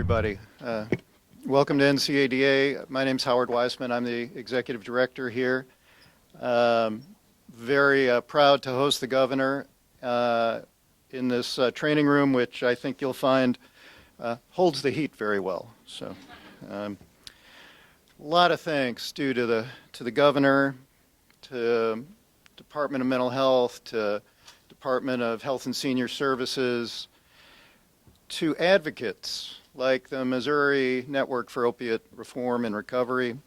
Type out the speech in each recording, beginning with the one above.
everybody. Welcome to NCADA. My name's Howard Weissman. I'm the executive director here. Very proud to host the governor in this training room, which I think you'll find holds the heat very well. So, a lot of thanks due to the governor, to Department of Mental Health, to Department of Health and Senior Services, to advocates like the Missouri Network for Opiate Reform and Recovery,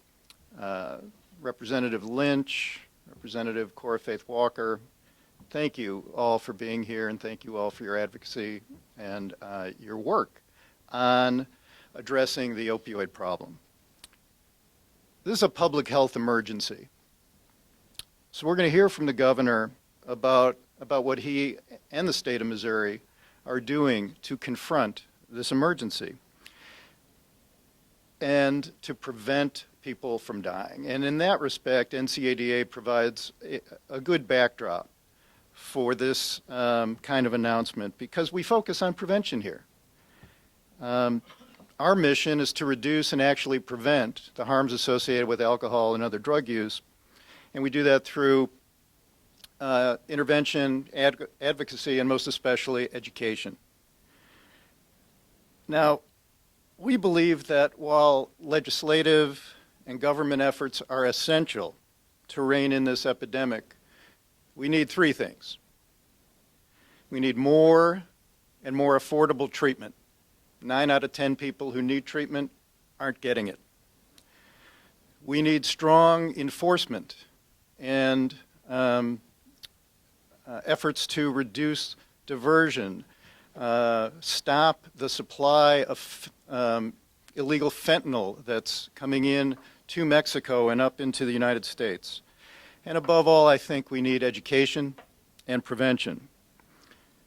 Representative Lynch, Representative Cora Faith Walker. Thank you all for being here, and thank you all for your advocacy and your work on addressing the opioid problem. This is a public health emergency. So we're going to hear from the governor about what he and the state of Missouri are doing to confront this emergency and to prevent people from dying. And in that respect, NCADA provides a good backdrop for this kind of announcement because we focus on prevention here. Our mission is to reduce and actually prevent the harms associated with alcohol and other drug use, and we do that through intervention, advocacy, and most especially education. Now, we believe that while legislative and government efforts are essential to rein in this epidemic, we need three things. We need more and more affordable treatment. 9 out of 10 people who need treatment aren't getting it. We need strong enforcement and efforts to reduce diversion, stop the supply of illegal fentanyl that's coming in to Mexico and up into the United States. And above all, I think we need education and prevention.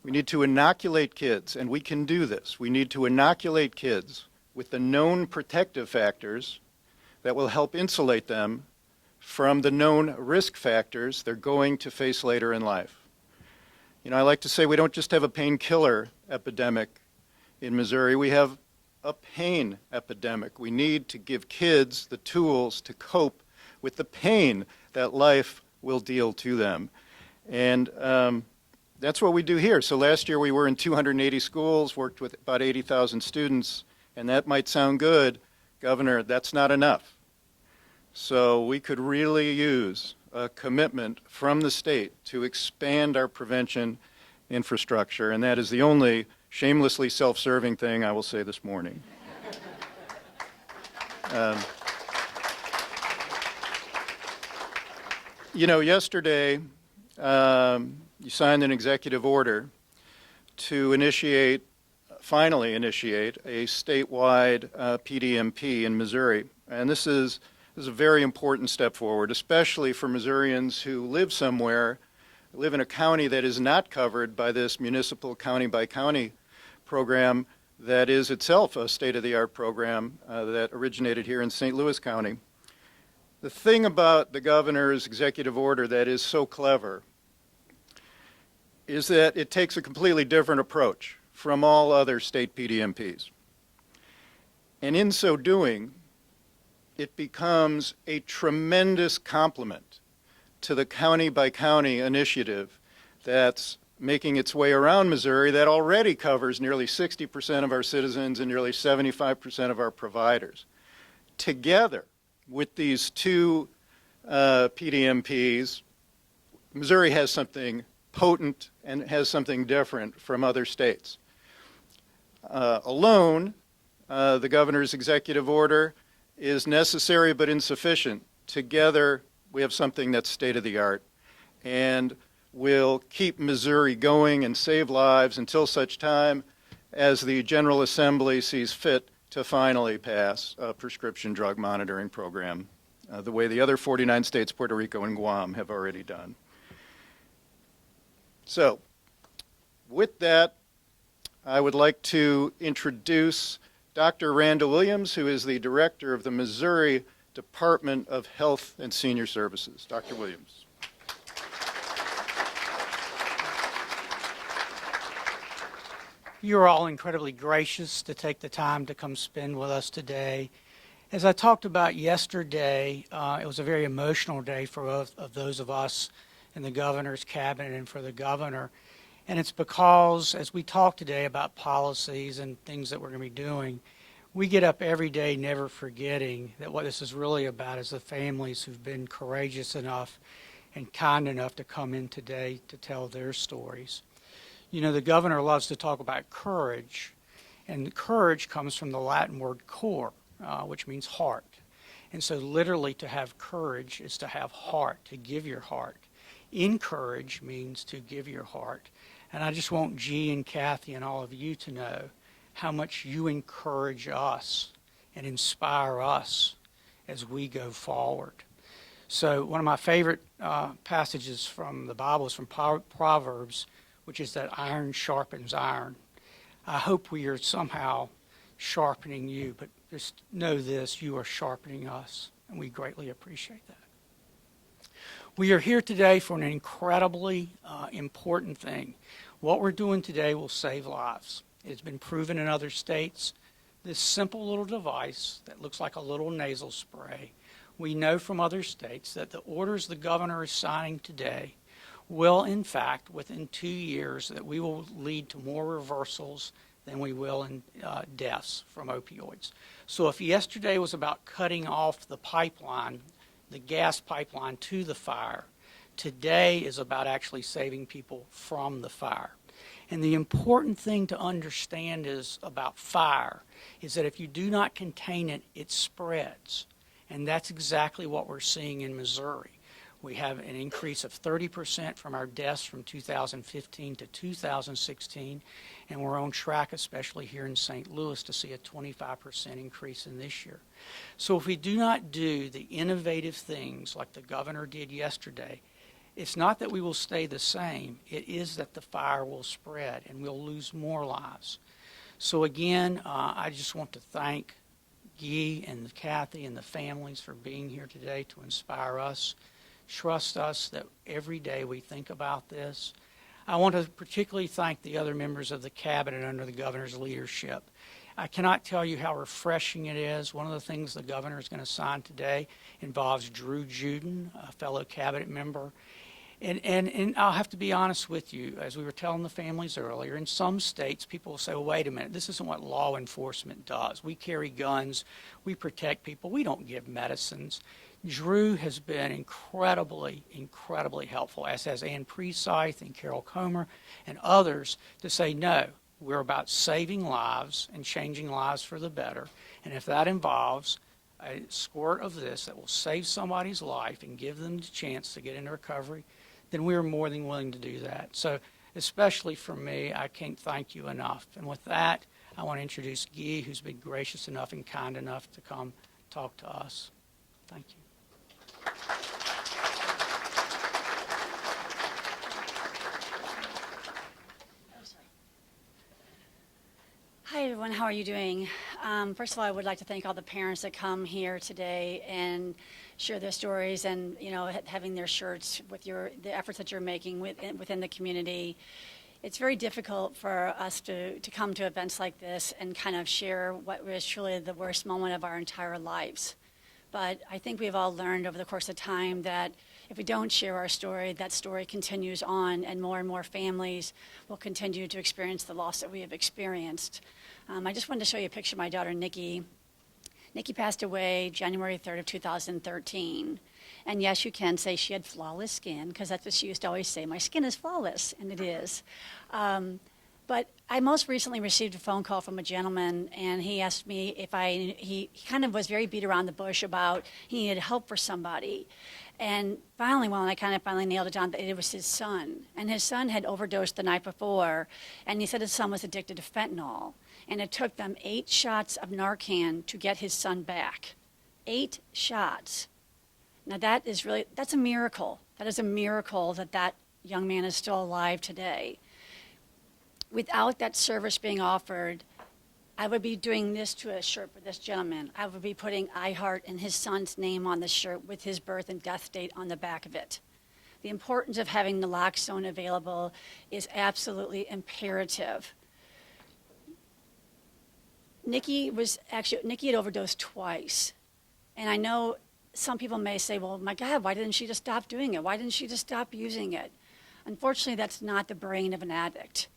We need to inoculate kids, and we can do this. We need to inoculate kids with the known protective factors that will help insulate them from the known risk factors they're going to face later in life. You know, I like to say we don't just have a painkiller epidemic in Missouri, we have a pain epidemic. We need to give kids the tools to cope with the pain that life will deal to them. And that's what we do here. So last year we were in 280 schools, worked with about 80,000 students, and that might sound good, Governor, that's not enough. So we could really use a commitment from the state to expand our prevention infrastructure, and that is the only shamelessly self-serving thing I will say this morning. You know, yesterday you signed an executive order to finally initiate a statewide PDMP in Missouri, and this is a very important step forward, especially for Missourians who live in a county that is not covered by this municipal county-by-county program that is itself a state-of-the-art program that originated here in St. Louis County. The thing about the governor's executive order that is so clever is that it takes a completely different approach from all other state PDMPs. And in so doing, it becomes a tremendous complement to the county-by-county initiative that's making its way around Missouri that already covers nearly 60% of our citizens and nearly 75% of our providers. Together with these two PDMPs, Missouri has something potent and has something different from other states. Alone, the governor's executive order is necessary but insufficient. Together, we have something that's state-of-the-art and will keep Missouri going and save lives until such time as the General Assembly sees fit to finally pass a prescription drug monitoring program, the way the other 49 states, Puerto Rico and Guam, have already done. So, with that, I would like to introduce Dr. Randall Williams, who is the director of the Missouri Department of Health and Senior Services. Dr. Williams. You're all incredibly gracious to take the time to come spend with us today. As I talked about yesterday, it was a very emotional day for of those of us in the governor's cabinet and for the governor. And it's because as we talk today about policies and things that we're going to be doing, we get up every day never forgetting that what this is really about is the families who've been courageous enough and kind enough to come in today to tell their stories. You know, the governor loves to talk about courage, and courage comes from the Latin word cor, which means heart. And so literally to have courage is to have heart, to give your heart. Encourage means to give your heart. And I just want G and Kathy and all of you to know how much you encourage us and inspire us as we go forward. So one of my favorite passages from the Bible is from Proverbs, which is that iron sharpens iron. I hope we are somehow sharpening you, but just know this, you are sharpening us, and we greatly appreciate that. We are here today for an incredibly important thing. What we're doing today will save lives. It's been proven in other states. This simple little device that looks like a little nasal spray, we know from other states that the orders the governor is signing today will, in fact, within 2 years, that we will lead to more reversals than we will in deaths from opioids. So if yesterday was about cutting off the pipeline, the gas pipeline to the fire, today is about actually saving people from the fire. And the important thing to understand is about fire is that if you do not contain it, it spreads. And that's exactly what we're seeing in Missouri. We have an increase of 30% from our deaths from 2015 to 2016, and we're on track, especially here in St. Louis, to see a 25% increase in this year. So if we do not do the innovative things like the governor did yesterday, it's not that we will stay the same, it is that the fire will spread and we'll lose more lives. So again, I just want to thank Guy and Kathy and the families for being here today to inspire us. Trust us that every day we think about this. I want to particularly thank the other members of the cabinet under the governor's leadership. I cannot tell you how refreshing it is. One of the things the governor is going to sign today involves Drew Juden, a fellow cabinet member. And I'll have to be honest with you, as we were telling the families earlier, in some states people will say, well, wait a minute, this isn't what law enforcement does. We carry guns, we protect people, we don't give medicines. Drew has been incredibly helpful, as has Ann Presythe and Carol Comer and others, to say, no, we're about saving lives and changing lives for the better. And if that involves a squirt of this that will save somebody's life and give them the chance to get into recovery, then we are more than willing to do that. So especially for me, I can't thank you enough. And with that, I want to introduce Guy, who's been gracious enough and kind enough to come talk to us. Thank you. Hi, everyone. How are you doing? First of all, I would like to thank all the parents that come here today and share their stories and, you know, having their shirts with the efforts that you're making within the community. It's very difficult for us to come to events like this and kind of share what was truly the worst moment of our entire lives. But I think we've all learned over the course of time that if we don't share our story, that story continues on and more families will continue to experience the loss that we have experienced. I just wanted to show you a picture of my daughter, Nikki. Nikki passed away January 3rd of 2013. And yes, you can say she had flawless skin, because that's what she used to always say, my skin is flawless, and it is. But I most recently received a phone call from a gentleman, and he asked me if he kind of was very beat around the bush about he needed help for somebody. And finally, I kind of nailed it down, that it was his son. And his son had overdosed the night before, and he said his son was addicted to fentanyl. And it took them 8 shots of Narcan to get his son back. 8 shots. Now that's a miracle. That is a miracle that young man is still alive today. Without that service being offered, I would be doing this to a shirt for this gentleman. I would be putting I Heart and his son's name on the shirt with his birth and death date on the back of it. The importance of having naloxone available is absolutely imperative. Nikki had overdosed twice. And I know some people may say, well, my God, why didn't she just stop doing it? Why didn't she just stop using it? Unfortunately, that's not the brain of an addict.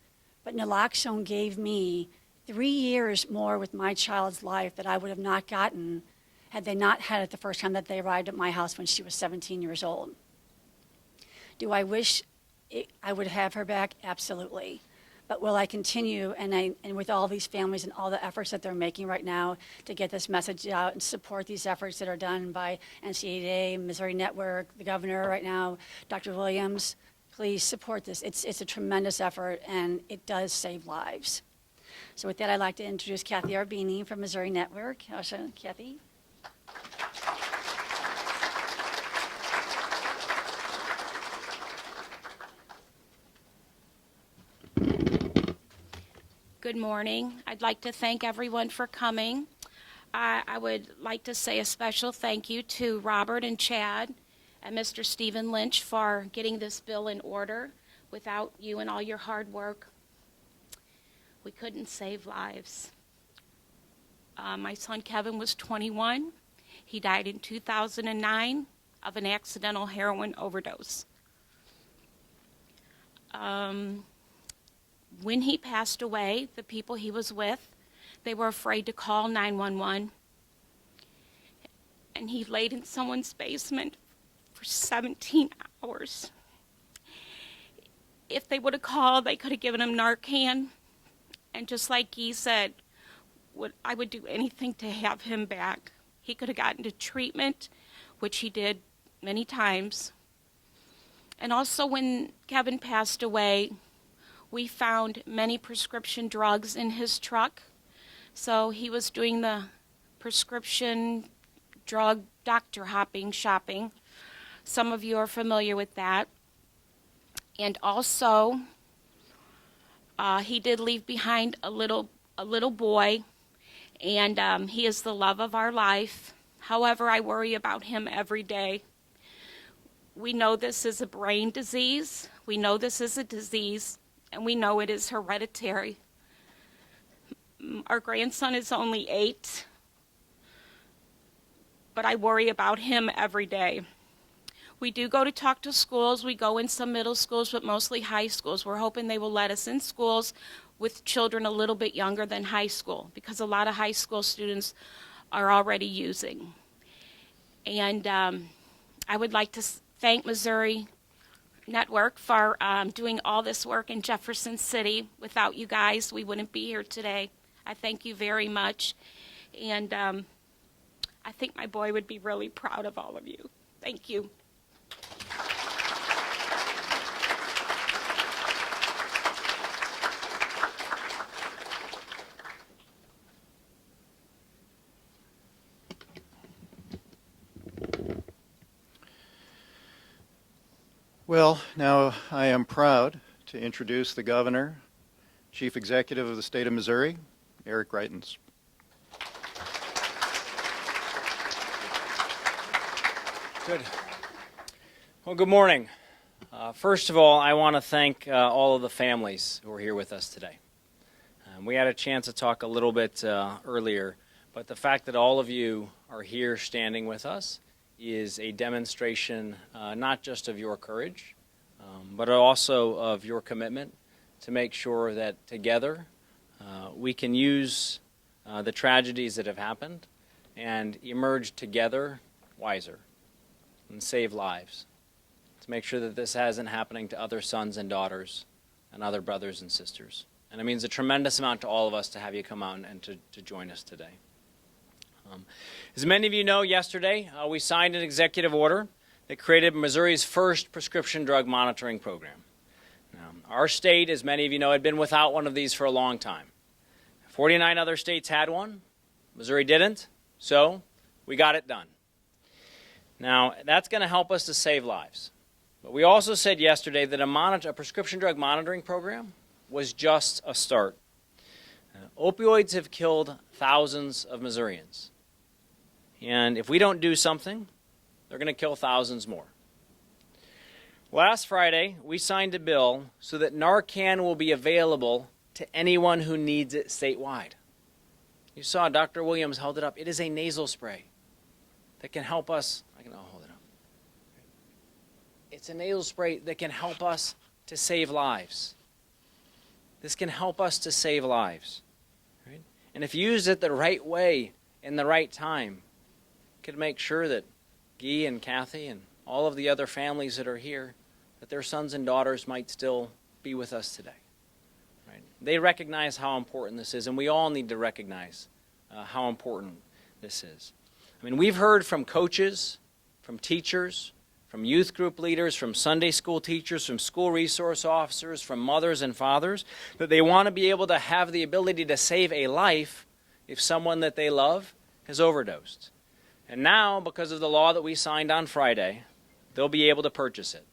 But naloxone gave me 3 years more with my child's life that I would have not gotten had they not had it the first time that they arrived at my house when she was 17 years old. Do I wish I would have her back? Absolutely. But will I continue, and with all these families and all the efforts that they're making right now to get this message out and support these efforts that are done by NCAA, Missouri Network, the governor right now, Dr. Williams, please support this. It's a tremendous effort, and it does save lives. So with that, I'd like to introduce Kathy Arbini from Missouri Network. Kathy. Good morning. I'd like to thank everyone for coming. I would like to say a special thank you to Robert and Chad and Mr. Stephen Lynch for getting this bill in order. Without you and all your hard work, we couldn't save lives. My son Kevin was 21. He died in 2009 of an accidental heroin overdose. When he passed away, the people he was with, they were afraid to call 911. And he laid in someone's basement for 17 hours. If they would have called, they could have given him Narcan. And just like he said, I would do anything to have him back. He could have gotten to treatment, which he did many times. And also when Kevin passed away, we found many prescription drugs in his truck. So he was doing the prescription drug doctor hopping shopping. Some of you are familiar with that. And also, he did leave behind a little boy, and he is the love of our life. However, I worry about him every day. We know this is a brain disease. We know this is a disease, and we know it is hereditary. Our grandson is only 8, but I worry about him every day. We do go to talk to schools. We go in some middle schools, but mostly high schools. We're hoping they will let us in schools with children a little bit younger than high school, because a lot of high school students are already using. And I would like to thank Missouri Network for doing all this work in Jefferson City. Without you guys, we wouldn't be here today. I thank you very much. And I think my boy would be really proud of all of you. Thank you. Well, now I am proud to introduce the Governor, Chief Executive of the State of Missouri, Eric Greitens. Good. Well, good morning. First of all, I want to thank all of the families who are here with us today. We had a chance to talk a little bit earlier, but the fact that all of you are here standing with us is a demonstration not just of your courage, but also of your commitment to make sure that together we can use the tragedies that have happened and emerge together wiser and save lives, to make sure that this isn't happening to other sons and daughters and other brothers and sisters. And it means a tremendous amount to all of us to have you come out and to join us today. As many of you know, yesterday we signed an executive order that created Missouri's first prescription drug monitoring program. Now, our state, as many of you know, had been without one of these for a long time. 49 other states had one. Missouri didn't, so we got it done. Now, that's going to help us to save lives. But we also said yesterday that a prescription drug monitoring program was just a start. Opioids have killed thousands of Missourians. And if we don't do something, they're going to kill thousands more. Last Friday, we signed a bill so that Narcan will be available to anyone who needs it statewide. You saw Dr. Williams held it up. It is a nasal spray that can help us. I'll hold it up. It's a nasal spray that can help us to save lives. This can help us to save lives. Right? And if used it the right way in the right time, it could make sure that Guy and Kathy and all of the other families that are here, that their sons and daughters might still be with us today. Right? They recognize how important this is, and we all need to recognize how important this is. I mean, we've heard from coaches, from teachers, from youth group leaders, from Sunday school teachers, from school resource officers, from mothers and fathers, that they want to be able to have the ability to save a life if someone that they love has overdosed. And now, because of the law that we signed on Friday, they'll be able to purchase it.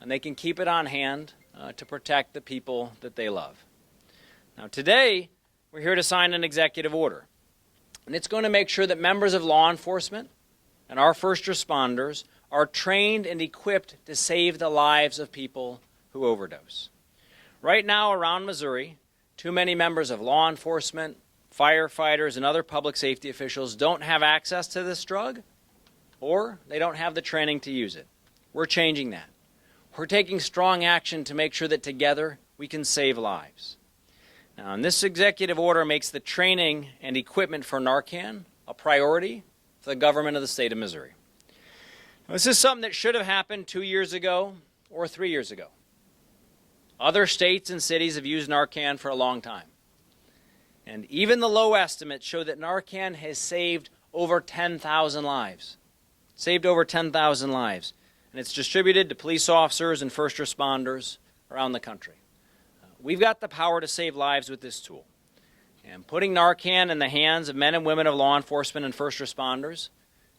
And they can keep it on hand to protect the people that they love. Now today, we're here to sign an executive order. And it's going to make sure that members of law enforcement and our first responders are trained and equipped to save the lives of people who overdose. Right now around Missouri, too many members of law enforcement, firefighters, and other public safety officials don't have access to this drug, or they don't have the training to use it. We're changing that. We're taking strong action to make sure that together we can save lives. Now, and this executive order makes the training and equipment for Narcan a priority for the government of the state of Missouri. Now, this is something that should have happened 2 years ago or 3 years ago. Other states and cities have used Narcan for a long time. And even the low estimates show that Narcan has saved over 10,000 lives. Saved over 10,000 lives. And it's distributed to police officers and first responders around the country. We've got the power to save lives with this tool. And putting Narcan in the hands of men and women of law enforcement and first responders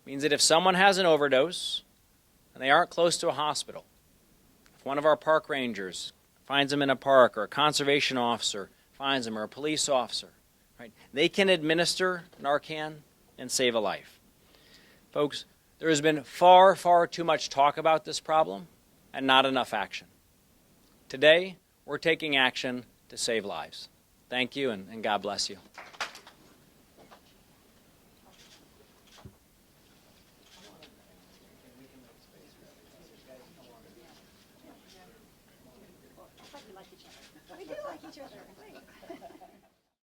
means that if someone has an overdose and they aren't close to a hospital, if one of our park rangers finds them in a park, or a conservation officer finds them, or a police officer, right, they can administer Narcan and save a life. Folks, there has been far, far too much talk about this problem and not enough action. Today, we're taking action to save lives. Thank you, and God bless you.